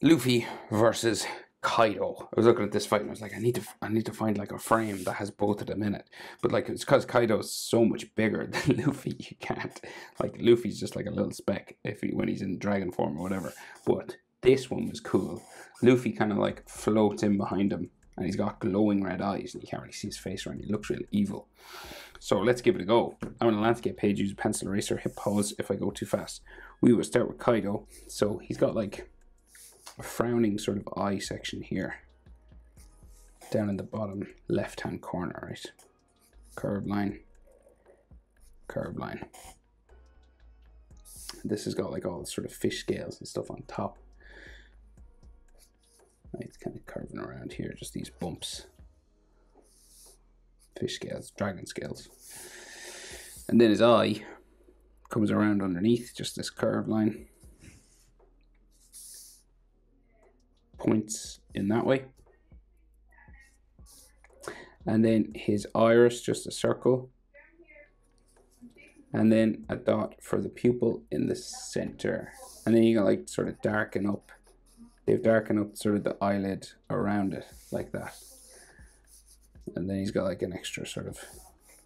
Luffy versus Kaido. I was looking at this fight and I was like, I need to find like a frame that has both of them in it. But like it's because Kaido's so much bigger than Luffy, you can't. Like Luffy's just like a little speck when he's in dragon form or whatever. But this one was cool. Luffy kind of like floats in behind him and he's got glowing red eyes and you can't really see his face around. He looks real evil. So let's give it a go. I'm on a landscape page, use a pencil eraser, hit pause if I go too fast. We will start with Kaido. So he's got like a frowning sort of eye section here. Down in the bottom left hand corner, right? Curved line. Curved line. This has got like all the sort of fish scales and stuff on top. Right, it's kind of curving around here, just these bumps. Fish scales, dragon scales. And then his eye comes around underneath, just this curved line. Points in that way. And then his iris, just a circle. And then a dot for the pupil in the center. And then you can like sort of darken up. They've darkened up sort of the eyelid around it, like that. And then he's got like an extra sort of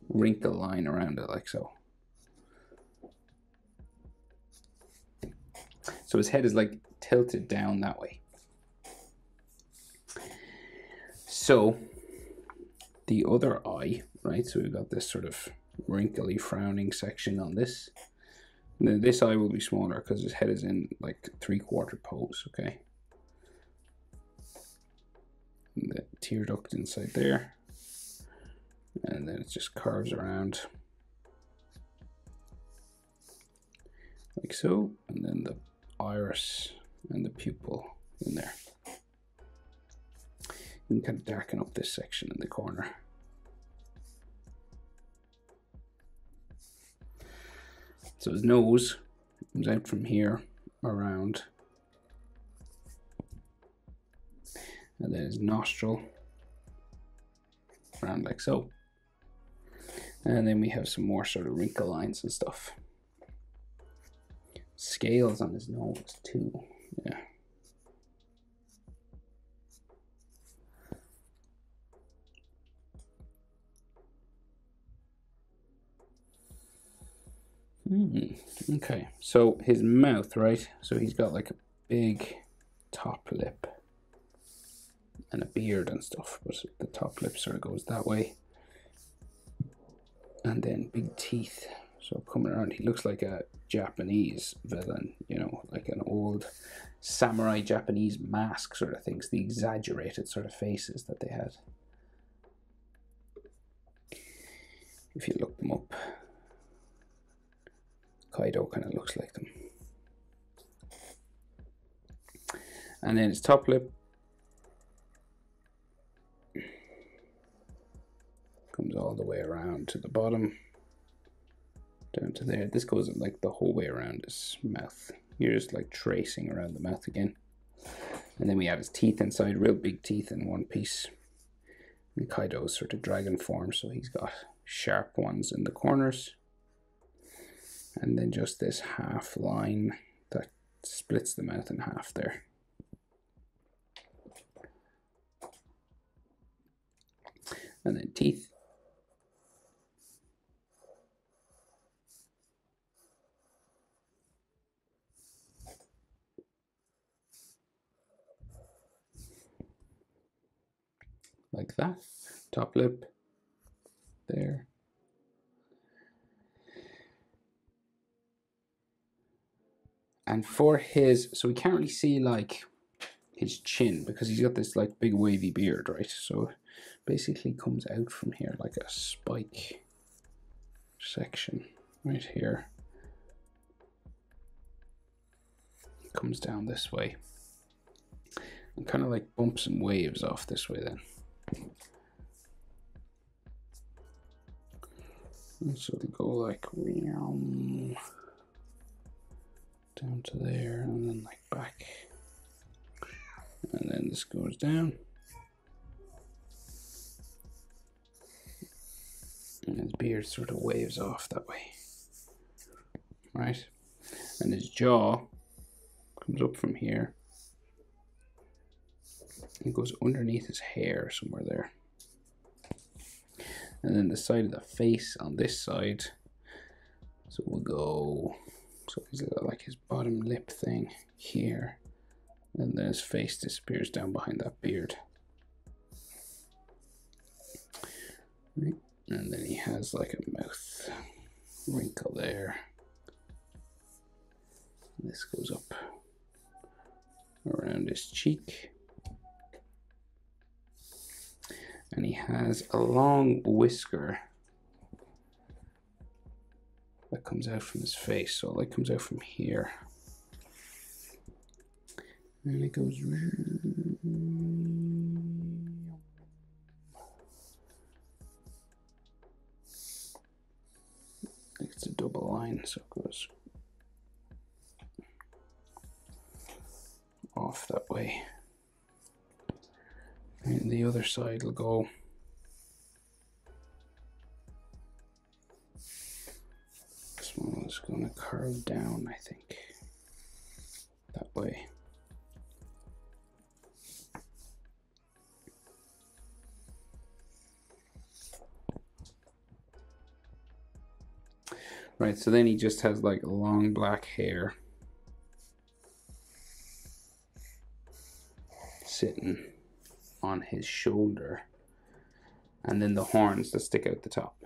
wrinkle line around it, like so. So his head is like tilted down that way. So the other eye, right? So we've got this sort of wrinkly frowning section on this. And then this eye will be smaller because his head is in like 3/4 pose, okay? And the tear duct inside there. And then it just curves around like so, and then the iris and the pupil in there. You can kind of darken up this section in the corner. So his nose comes out from here around, and then his nostril around like so. And then we have some more sort of wrinkle lines and stuff. Scales on his nose too, yeah. Okay, so his mouth, right? So he's got like a big top lip and a beard and stuff, but the top lip sort of goes that way. And then big teeth, so coming around, he looks like a Japanese villain, you know, like an old samurai Japanese mask sort of things, the exaggerated sort of faces that they had. If you look them up, Kaido kind of looks like them. And then his top lip comes all the way around to the bottom, down to there. This goes like the whole way around his mouth. You're just like tracing around the mouth again. And then we have his teeth inside, real big teeth in one piece. And Kaido's sort of dragon form, so he's got sharp ones in the corners. And then just this half line that splits the mouth in half there. And then teeth. Like that. Top lip. There. And for his, so we can't really see like his chin because he's got this like big wavy beard, right? So basically comes out from here like a spike section right here. Comes down this way and kind of like bumps and waves off this way then. And so they go like down to there and then like back, and then this goes down and his beard sort of waves off that way, right? And his jaw comes up from here It goes underneath his hair somewhere there. And then the side of the face on this side. So we'll go, so he's got like his bottom lip thing here. And then his face disappears down behind that beard. Right. And then he has like a mouth wrinkle there. This goes up around his cheek. And he has a long whisker that comes out from his face. So it like comes out from here. And it goes, it's a double line, so it goes off that way. And the other side will go this one is going to curve down, I think, that way. Right, so then he just has like long black hair sitting on his shoulder, and then the horns that stick out the top.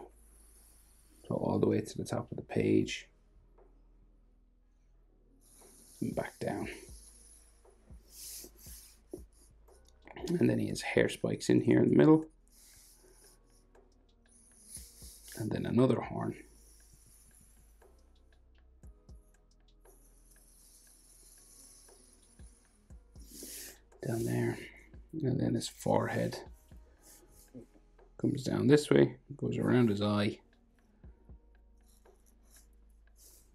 So all the way to the top of the page and back down. And then he has hair spikes in here in the middle. And then another horn. Down there. And then his forehead comes down this way, goes around his eye,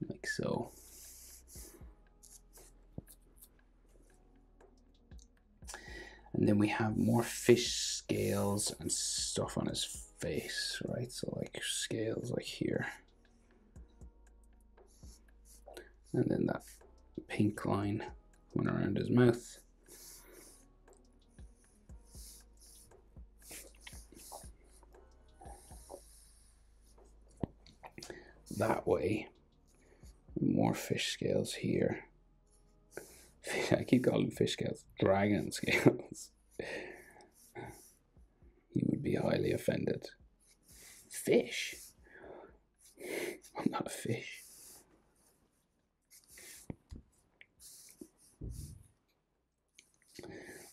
like so. And then we have more fish scales and stuff on his face, right? So like scales like here. And then that pink line going around his mouth. That way. More fish scales here. I keep calling them fish scales. Dragon scales. He would be highly offended. Fish? I'm not a fish.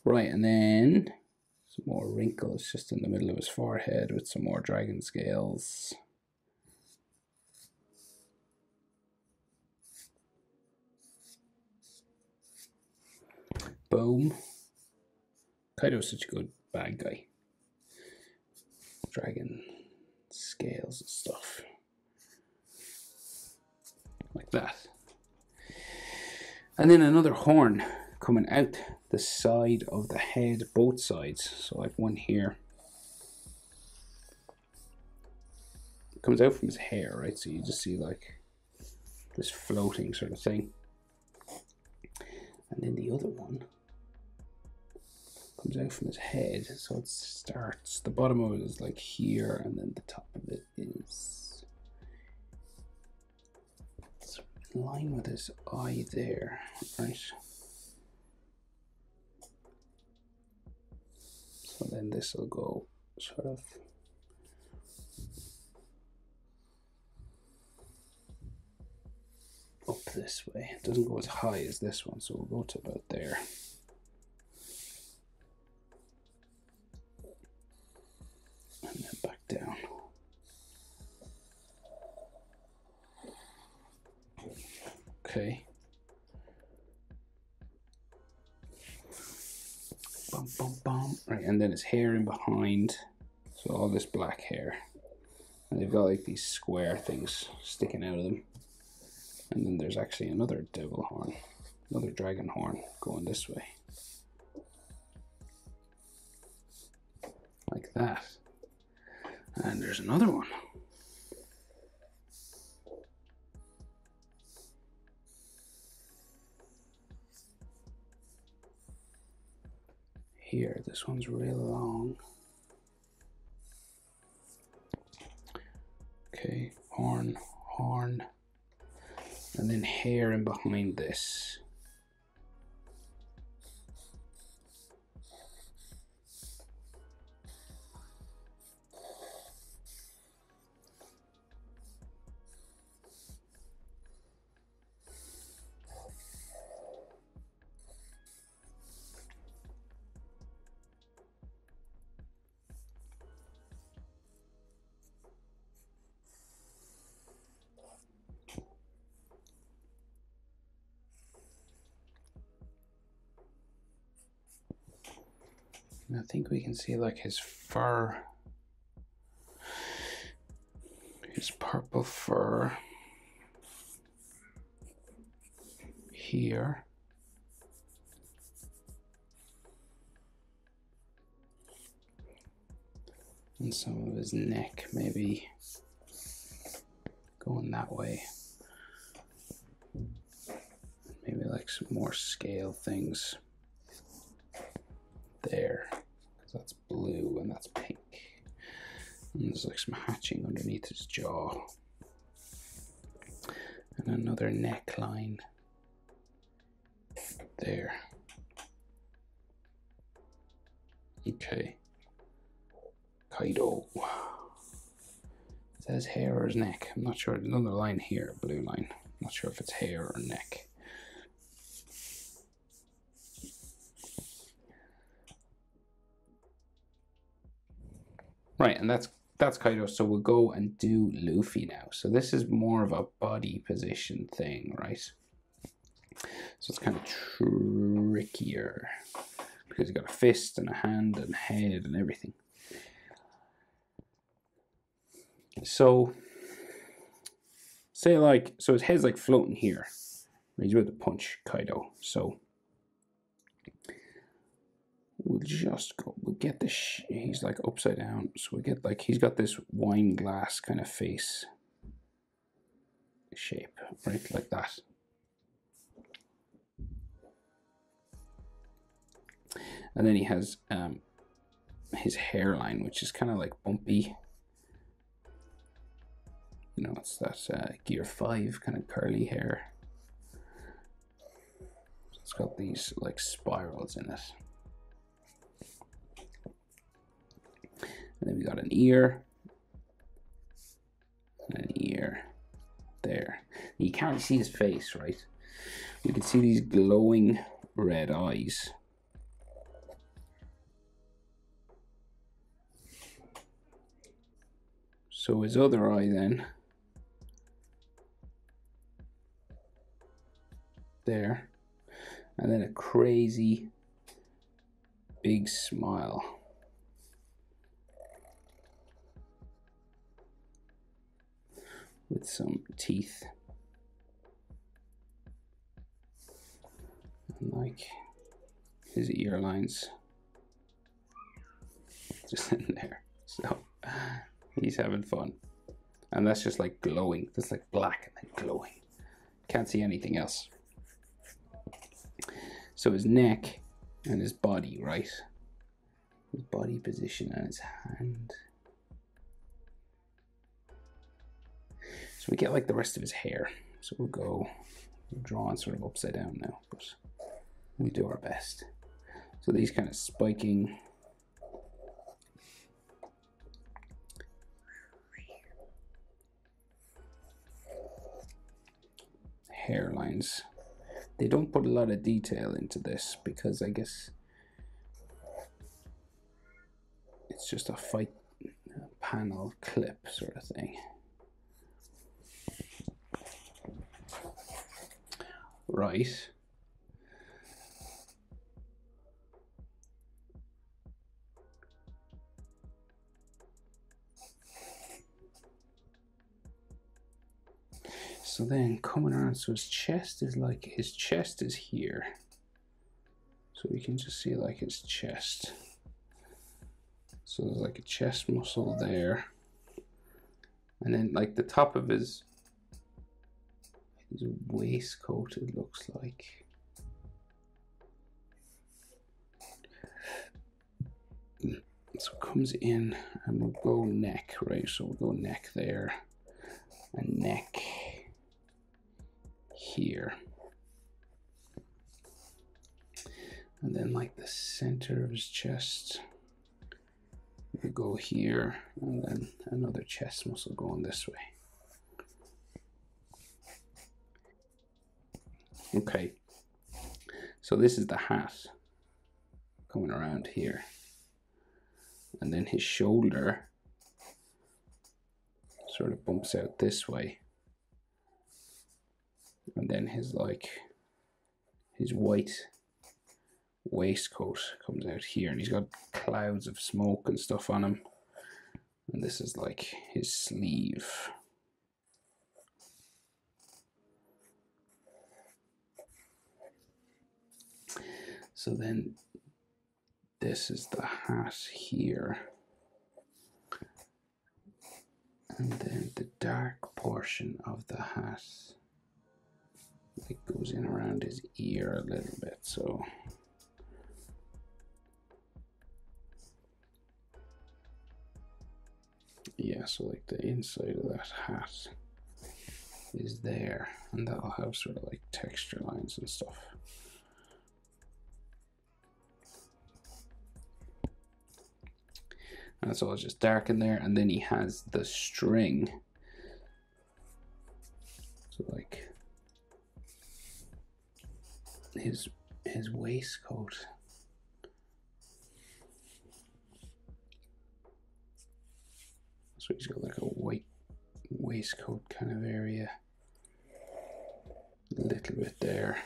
Right, and then some more wrinkles just in the middle of his forehead with some more dragon scales. Boom. Kaido's such a good bad guy. Dragon scales and stuff. Like that. And then another horn coming out the side of the head, both sides. So like one here. It comes out from his hair, right? So you just see like this floating sort of thing. And then the other one comes out from his head, so it starts, the bottom of it is like here, and then the top of it is it's in line with his eye there, right? So then this will go sort of up this way. It doesn't go as high as this one, so we'll go to about there. And then back down. Okay. Bum, bum, bum. Right, and then his hair in behind. So all this black hair. And they've got like these square things sticking out of them. And then there's actually another devil horn, another dragon horn going this way. Like that. And there's another one. here. This one's real long. Okay, horn, horn, and then hair in behind this. I think we can see like his fur, his purple fur here. And some of his neck maybe going that way. Maybe like some more scale things there. That's blue and that's pink. And there's like some hatching underneath his jaw. And another neckline there. Okay. Kaido. Is that his hair or his neck? I'm not sure. There's another line here, blue line. I'm not sure if it's hair or neck. Right, and that's Kaido. So we'll go and do Luffy now. So this is more of a body position thing, right? So it's kind of trickier because he's got a fist and a hand and head and everything. So say like, so his head's like floating here. He's about to punch Kaido. So we'll just go, we'll get this, he's like upside down. So we get like, he's got this wine glass kind of face shape, right? Like that. And then he has his hairline, which is kind of like bumpy. You know, it's that Gear 5 kind of curly hair. It's got these like spirals in it. And then we got an ear. And an ear there. You can't see his face, right? You can see these glowing red eyes. So his other eye then, there, and then a crazy big smile. With some teeth. And like his ear lines just in there. So he's having fun. And that's just like glowing. That's like black and then glowing. Can't see anything else. So his neck and his body, right? His body position and his hand. So we get like the rest of his hair. So we'll go, we're drawing sort of upside down now, but we do our best. So these kind of spiking hairlines. They don't put a lot of detail into this because I guess it's just a fight panel clip sort of thing. Right. So then coming around, so his chest is like, his chest is here. So we can just see like his chest. So there's like a chest muscle there. And then like the top of his waistcoat, it looks like. comes in, and we'll go neck, right? So we'll go neck there, and neck here. And then like the center of his chest, we go here, and then another chest muscle going this way. Okay, so this is the hat coming around here. And then his shoulder sort of bumps out this way. And then his white waistcoat comes out here, and he's got clouds of smoke and stuff on him. And this is like his sleeve. So then this is the hat here. And then the dark portion of the hat, it goes in around his ear a little bit, so yeah, so like the inside of that hat is there, and that'll have sort of like texture lines and stuff. And it's all just dark in there, and then he has the string. So like his waistcoat. So he's got like a white waistcoat kind of area, a little bit there,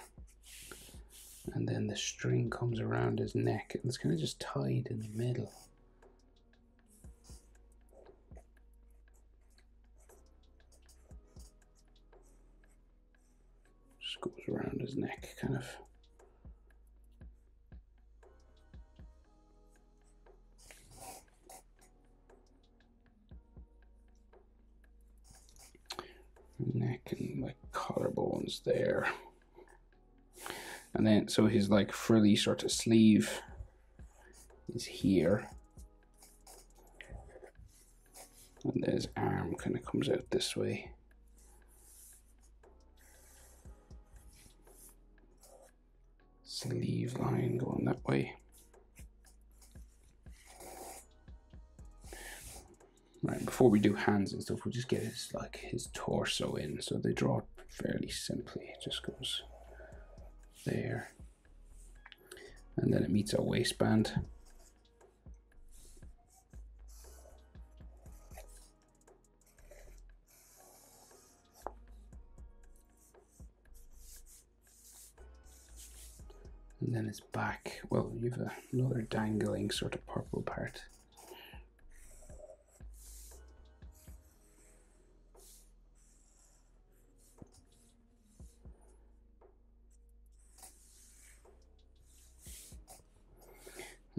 and then the string comes around his neck, and it's kind of just tied in the middle. Just goes around his neck, kind of. Neck and like collarbones there, and then so his like frilly sort of sleeve is here, and then his arm kind of comes out this way. Sleeve line going that way. Right, before we do hands and stuff, we'll just get his torso in. So they draw it fairly simply. It just goes there, and then it meets our waistband. And then his back, well, you have another dangling sort of purple part.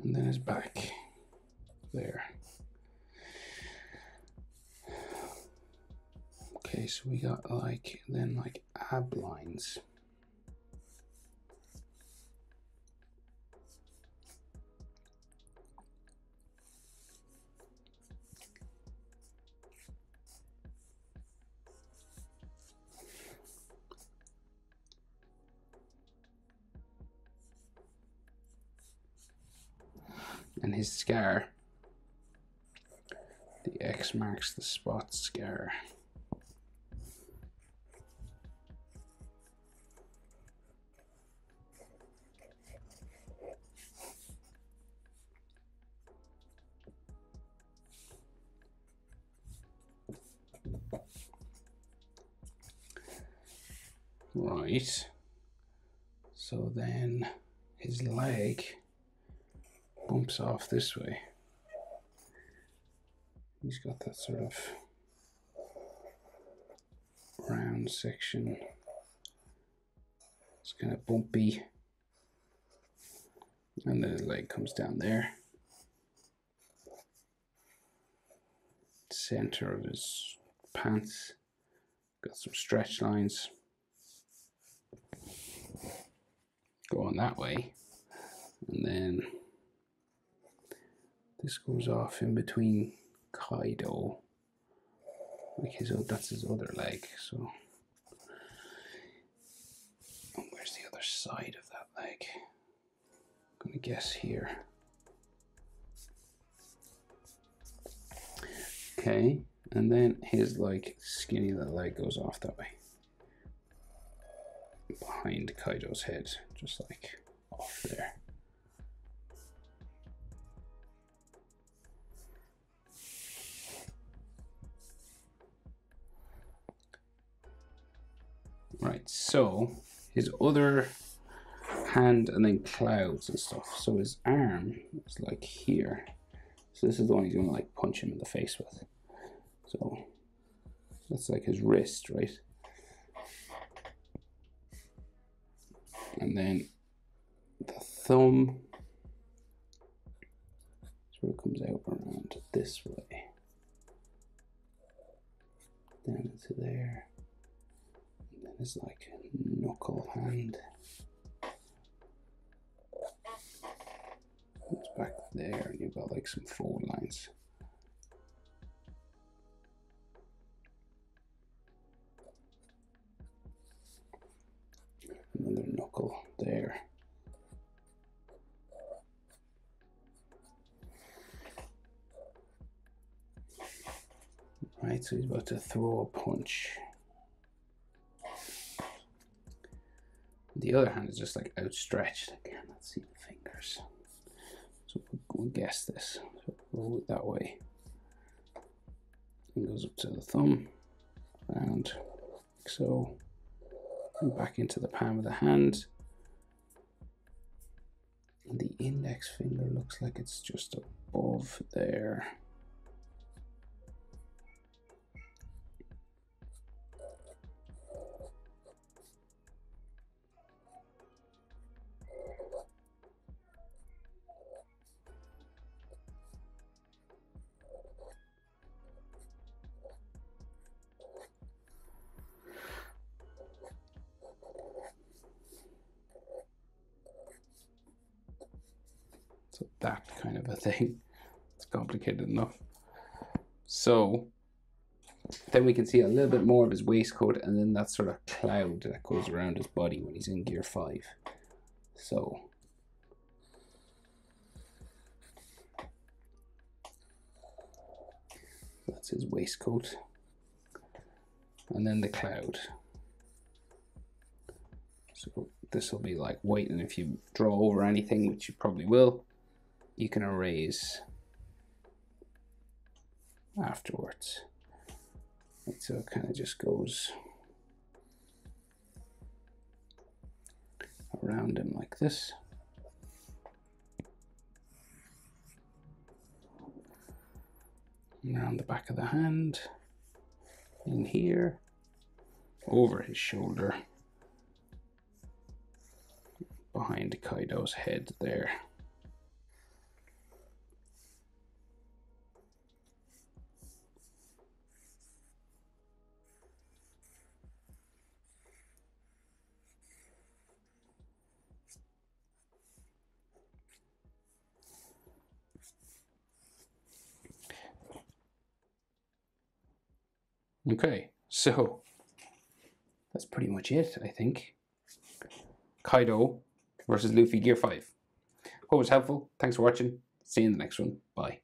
And then his back there. Okay, so we got then ab lines. And his scar, the X marks the spot scar. Right, so then his leg bumps off this way. He's got that sort of round section. It's kind of bumpy, and then his leg comes down there. Center of his pants, got some stretch lines going that way, and then this goes off in between Kaido. Like that's his other leg. So where's the other side of that leg? I'm gonna guess here. Okay, and then his like skinny little leg goes off that way. Behind Kaido's head, just like off there. Right, so his other hand and then clouds and stuff. So his arm is like here. So this is the one he's gonna like punch him in the face with. So that's like his wrist, right? And then the thumb sort of comes out around this way. Down into there. And then it's like a knuckle hand. It's back there, and you've got like some fold lines. Another knuckle there. Right, so he's about to throw a punch. The other hand is just like outstretched. I cannot see the fingers. So we'll guess this. So we'll go that way. It goes up to the thumb, and like so. And back into the palm of the hand. And the index finger looks like it's just above there. So that kind of a thing. It's complicated enough. So then we can see a little bit more of his waistcoat, and then that sort of cloud that goes around his body when he's in gear 5. So that's his waistcoat. And then the cloud. So this will be like white, and if you draw over anything, which you probably will, you can erase afterwards. And so it kind of just goes around him like this. Around the back of the hand, in here, over his shoulder, behind Kaido's head there. Okay, so that's pretty much it, I think. Kaido versus Luffy Gear 5. Hope it was helpful. Thanks for watching. See you in the next one. Bye.